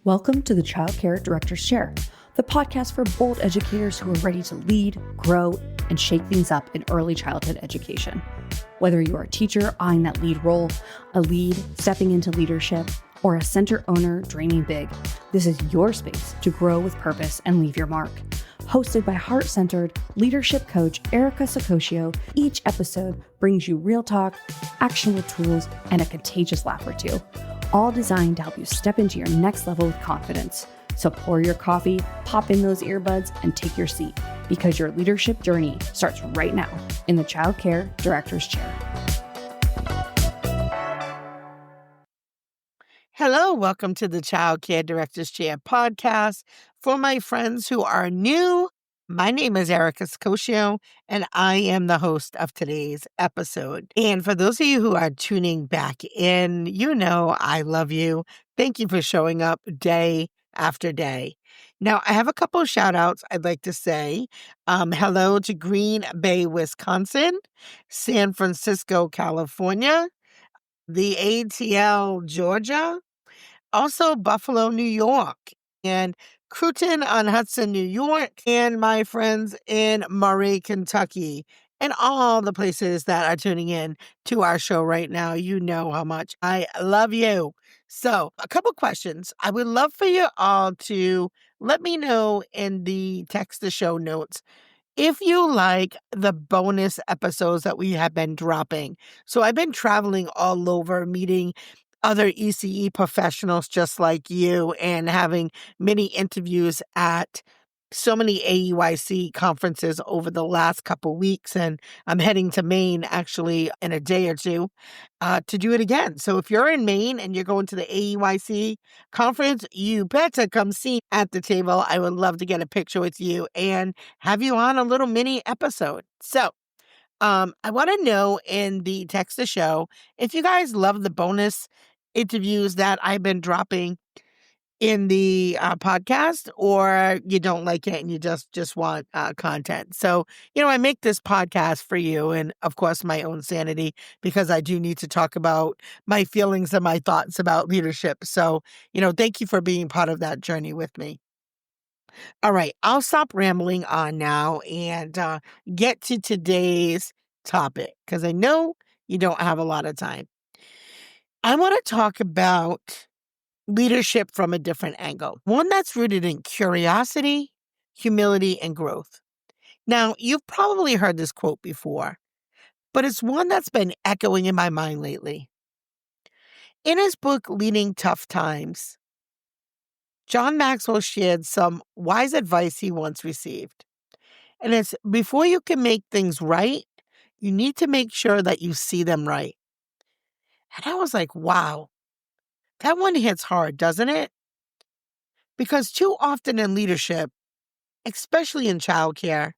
Welcome to the Childcare Director's Chair, the podcast for bold educators who are ready to lead, grow, and shake things up in early childhood education. Whether you're a teacher eyeing that lead role, a lead stepping into leadership, or a center owner dreaming big, this is your space to grow with purpose and leave your mark. Hosted by heart-centered leadership coach Erica Saccoccio, each episode brings you real talk, actionable tools, and a contagious laugh or two, all designed to help you step into your next level with confidence. So pour your coffee, pop in those earbuds, and take your seat, because your leadership journey starts right now in the Childcare Director's Chair. Hello, welcome to the Childcare Director's Chair podcast. For my friends who are new, my name is Erica Saccoccio, and I am the host of today's episode. And for those of you who are tuning back in, you know I love you. Thank you for showing up day after day. Now, I have a couple of shout outs I'd like to say. Hello to Green Bay, Wisconsin, San Francisco, California, the ATL, Georgia, also Buffalo, New York, and Cruton on Hudson, New York, and my friends in Murray, Kentucky, and all the places that are tuning in to our show right now. You know how much I love you. So, a couple questions. I would love for you all to let me know in the text the show notes if you like the bonus episodes that we have been dropping. So I've been traveling all over, meeting other ECE professionals just like you and having many interviews at so many AEYC conferences over the last couple weeks. And I'm heading to Maine actually in a day or two to do it again. So if you're in Maine and you're going to the AEYC conference, you better come see me at the table. I would love to get a picture with you and have you on a little mini episode. So I want to know in the text the show if you guys love the bonus interviews that I've been dropping in the podcast, or you don't like it and you just want content. So, I make this podcast for you and, of course, my own sanity, because I do need to talk about my feelings and my thoughts about leadership. So, thank you for being part of that journey with me. All right, I'll stop rambling on now and get to today's topic, because I know you don't have a lot of time. I want to talk about leadership from a different angle, one that's rooted in curiosity, humility, and growth. Now, you've probably heard this quote before, but it's one that's been echoing in my mind lately. In his book, Leading Tough Times, John Maxwell shared some wise advice he once received. And it's, before you can make things right, you need to make sure that you see them right. And I was like, wow, that one hits hard, doesn't it? Because too often in leadership, especially in childcare,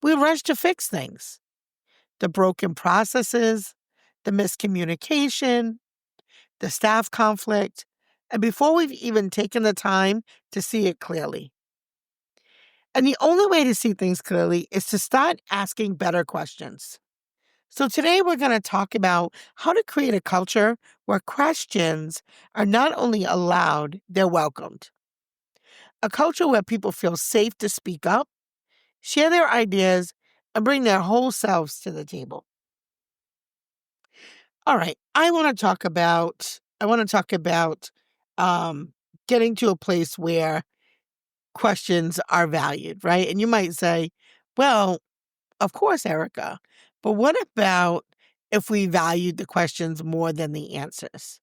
we rush to fix things. The broken processes, the miscommunication, the staff conflict, and before we've even taken the time to see it clearly. And the only way to see things clearly is to start asking better questions. So today we're going to talk about how to create a culture where questions are not only allowed, they're welcomed. A culture where people feel safe to speak up, share their ideas, and bring their whole selves to the table. All right, I want to talk about getting to a place where questions are valued, right? And you might say, well, of course, Erica, but what about if we valued the questions more than the answers?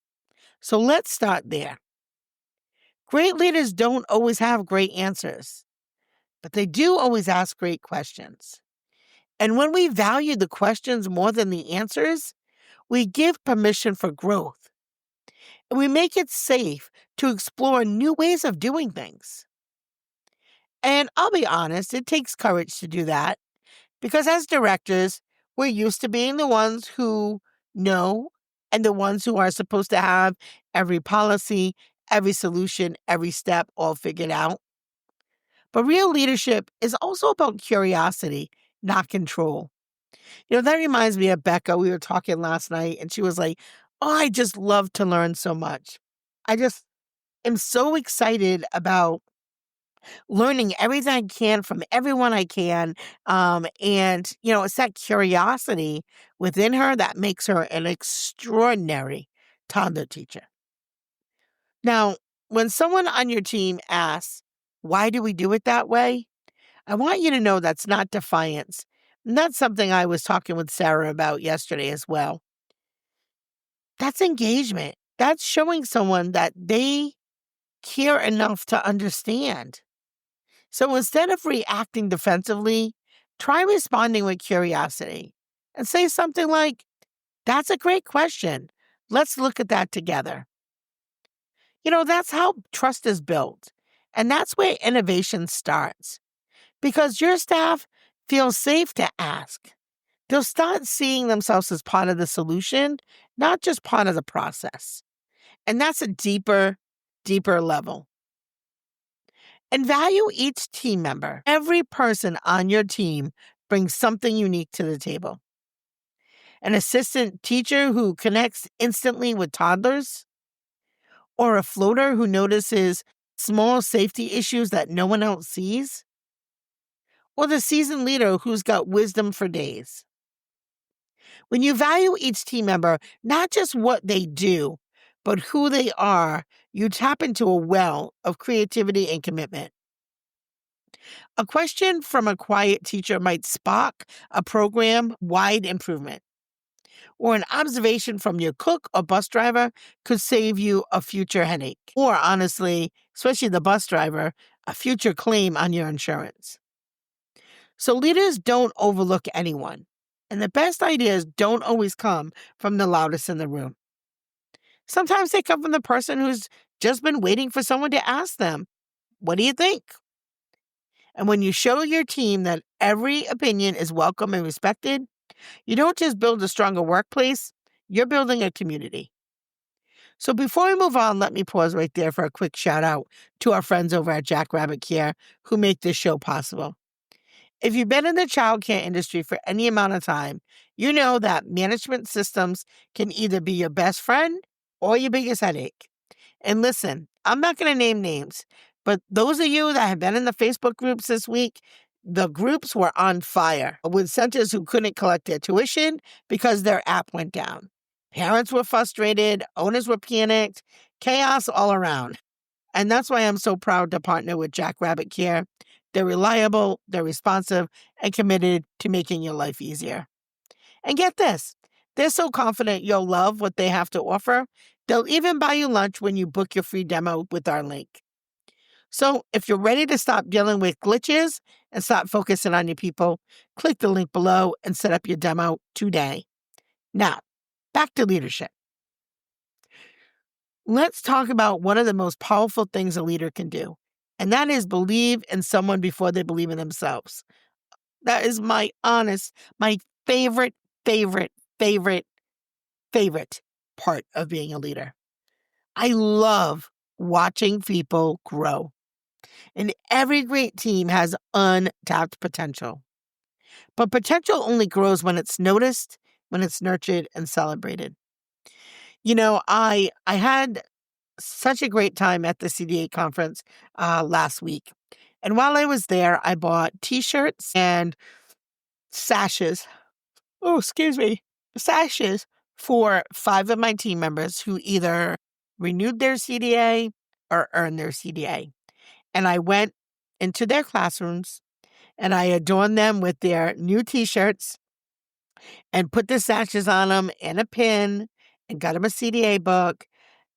So let's start there. Great leaders don't always have great answers, but they do always ask great questions. And when we value the questions more than the answers, we give permission for growth. And we make it safe to explore new ways of doing things. And I'll be honest, it takes courage to do that, because as directors, we're used to being the ones who know and the ones who are supposed to have every policy, every solution, every step all figured out. But real leadership is also about curiosity, not control. That reminds me of Becca. We were talking last night and she was like, oh, I just love to learn so much. am so excited about learning everything I can from everyone I can. It's that curiosity within her that makes her an extraordinary toddler teacher. Now, when someone on your team asks, why do we do it that way? I want you to know that's not defiance. And that's something I was talking with Sarah about yesterday as well. That's engagement. That's showing someone that they care enough to understand. So instead of reacting defensively, try responding with curiosity and say something like, that's a great question. Let's look at that together. That's how trust is built. And that's where innovation starts because your staff feels safe to ask. They'll start seeing themselves as part of the solution, not just part of the process. And that's a deeper level. And value each team member. Every person on your team brings something unique to the table. An assistant teacher who connects instantly with toddlers, or a floater who notices small safety issues that no one else sees, or the seasoned leader who's got wisdom for days. When you value each team member, not just what they do, but who they are, you tap into a well of creativity and commitment. A question from a quiet teacher might spark a program-wide improvement, or an observation from your cook or bus driver could save you a future headache, or honestly, especially the bus driver, a future claim on your insurance. So leaders don't overlook anyone, and the best ideas don't always come from the loudest in the room. Sometimes they come from the person who's just been waiting for someone to ask them, what do you think? And when you show your team that every opinion is welcome and respected, you don't just build a stronger workplace, you're building a community. So before we move on, let me pause right there for a quick shout out to our friends over at Childcare who make this show possible. If you've been in the childcare industry for any amount of time, you know that management systems can either be your best friend or your biggest headache. And listen, I'm not going to name names, but those of you that have been in the Facebook groups this week, the groups were on fire with centers who couldn't collect their tuition because their app went down. Parents were frustrated, owners were panicked, chaos all around. And that's why I'm so proud to partner with Care. They're reliable, they're responsive, and committed to making your life easier. And get this, they're so confident you'll love what they have to offer, they'll even buy you lunch when you book your free demo with our link. So if you're ready to stop dealing with glitches and start focusing on your people, click the link below and set up your demo today. Now, back to leadership. Let's talk about one of the most powerful things a leader can do, and that is believe in someone before they believe in themselves. That is my favorite, favorite, favorite, favorite part of being a leader. I love watching people grow. And every great team has untapped potential. But potential only grows when it's noticed, when it's nurtured and celebrated. I had such a great time at the CDA conference last week. And while I was there, I bought t-shirts and sashes. Oh, excuse me. Sashes for 5 of my team members who either renewed their CDA or earned their CDA. And I went into their classrooms and I adorned them with their new t-shirts and put the sashes on them and a pin and got them a CDA book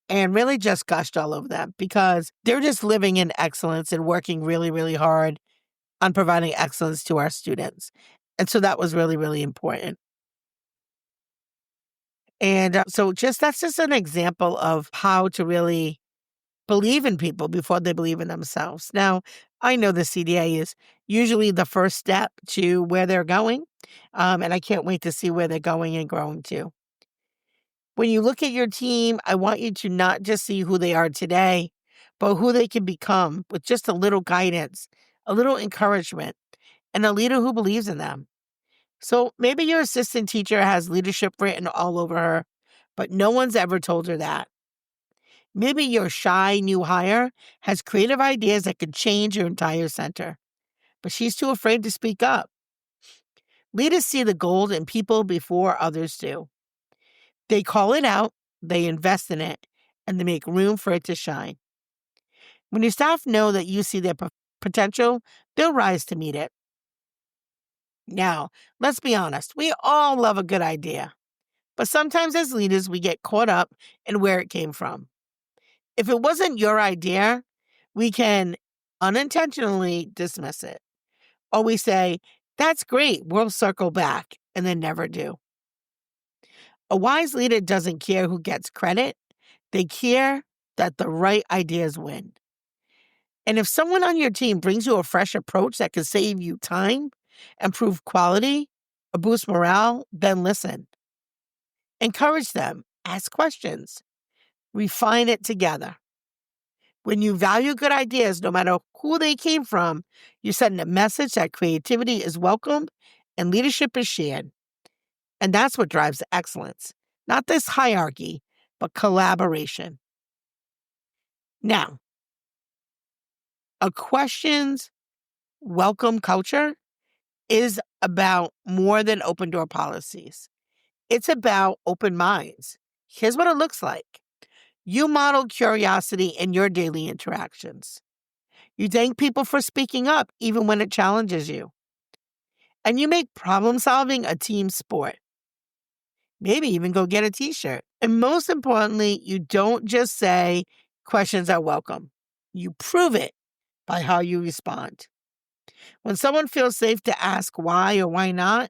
and really just gushed all over them because they're just living in excellence and working really, really hard on providing excellence to our students. And so that was really, really important. And that's just an example of how to really believe in people before they believe in themselves. Now, I know the CDA is usually the first step to where they're going, and I can't wait to see where they're going and growing to. When you look at your team, I want you to not just see who they are today, but who they can become with just a little guidance, a little encouragement, and a leader who believes in them. So maybe your assistant teacher has leadership written all over her, but no one's ever told her that. Maybe your shy new hire has creative ideas that could change your entire center, but she's too afraid to speak up. Leaders see the gold in people before others do. They call it out, they invest in it, and they make room for it to shine. When your staff know that you see their potential, they'll rise to meet it. Now, let's be honest, we all love a good idea, but sometimes as leaders, we get caught up in where it came from. If it wasn't your idea, we can unintentionally dismiss it. Or we say, that's great, we'll circle back, and then never do. A wise leader doesn't care who gets credit. They care that the right ideas win. And if someone on your team brings you a fresh approach that can save you time, improve quality, or boost morale, then listen. Encourage them, ask questions, refine it together. When you value good ideas, no matter who they came from, you're sending a message that creativity is welcomed and leadership is shared. And that's what drives excellence. Not this hierarchy, but collaboration. Now, a questions welcome culture is about more than open door policies. It's about open minds. Here's what it looks like. You model curiosity in your daily interactions. You thank people for speaking up, even when it challenges you. And you make problem solving a team sport. Maybe even go get a t-shirt. And most importantly, you don't just say questions are welcome. You prove it by how you respond. When someone feels safe to ask why or why not,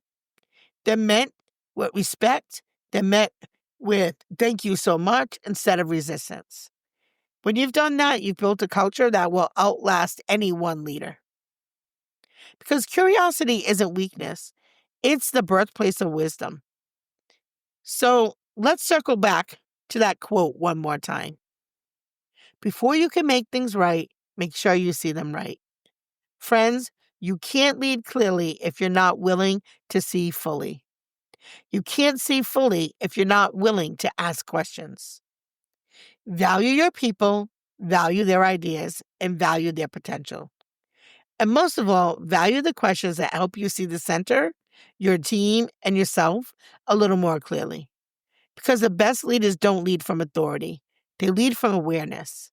they're met with respect. They're met with thank you so much instead of resistance. When you've done that, you've built a culture that will outlast any one leader. Because curiosity isn't weakness. It's the birthplace of wisdom. So let's circle back to that quote one more time. Before you can make things right, make sure you see them right. Friends, you can't lead clearly if you're not willing to see fully. You can't see fully if you're not willing to ask questions. Value your people, value their ideas, and value their potential. And most of all, value the questions that help you see the center, your team, and yourself a little more clearly. Because the best leaders don't lead from authority. They lead from awareness.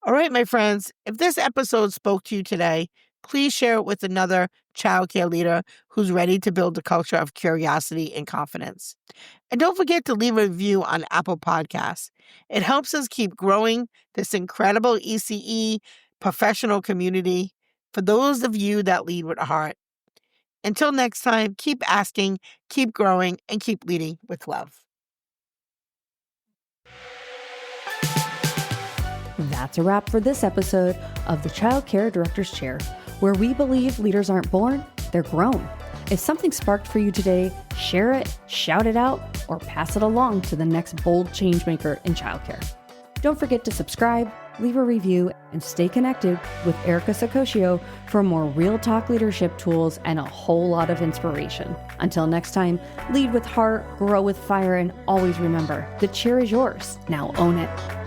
All right, my friends, if this episode spoke to you today, please share it with another childcare leader who's ready to build a culture of curiosity and confidence. And don't forget to leave a review on Apple Podcasts. It helps us keep growing this incredible ECE professional community for those of you that lead with a heart. Until next time, keep asking, keep growing, and keep leading with love. That's a wrap for this episode of the Childcare Director's Chair, where we believe leaders aren't born, they're grown. If something sparked for you today, share it, shout it out, or pass it along to the next bold changemaker in childcare. Don't forget to subscribe, leave a review, and stay connected with Erica Saccoccio for more real talk leadership tools and a whole lot of inspiration. Until next time, lead with heart, grow with fire, and always remember, the chair is yours. Now own it.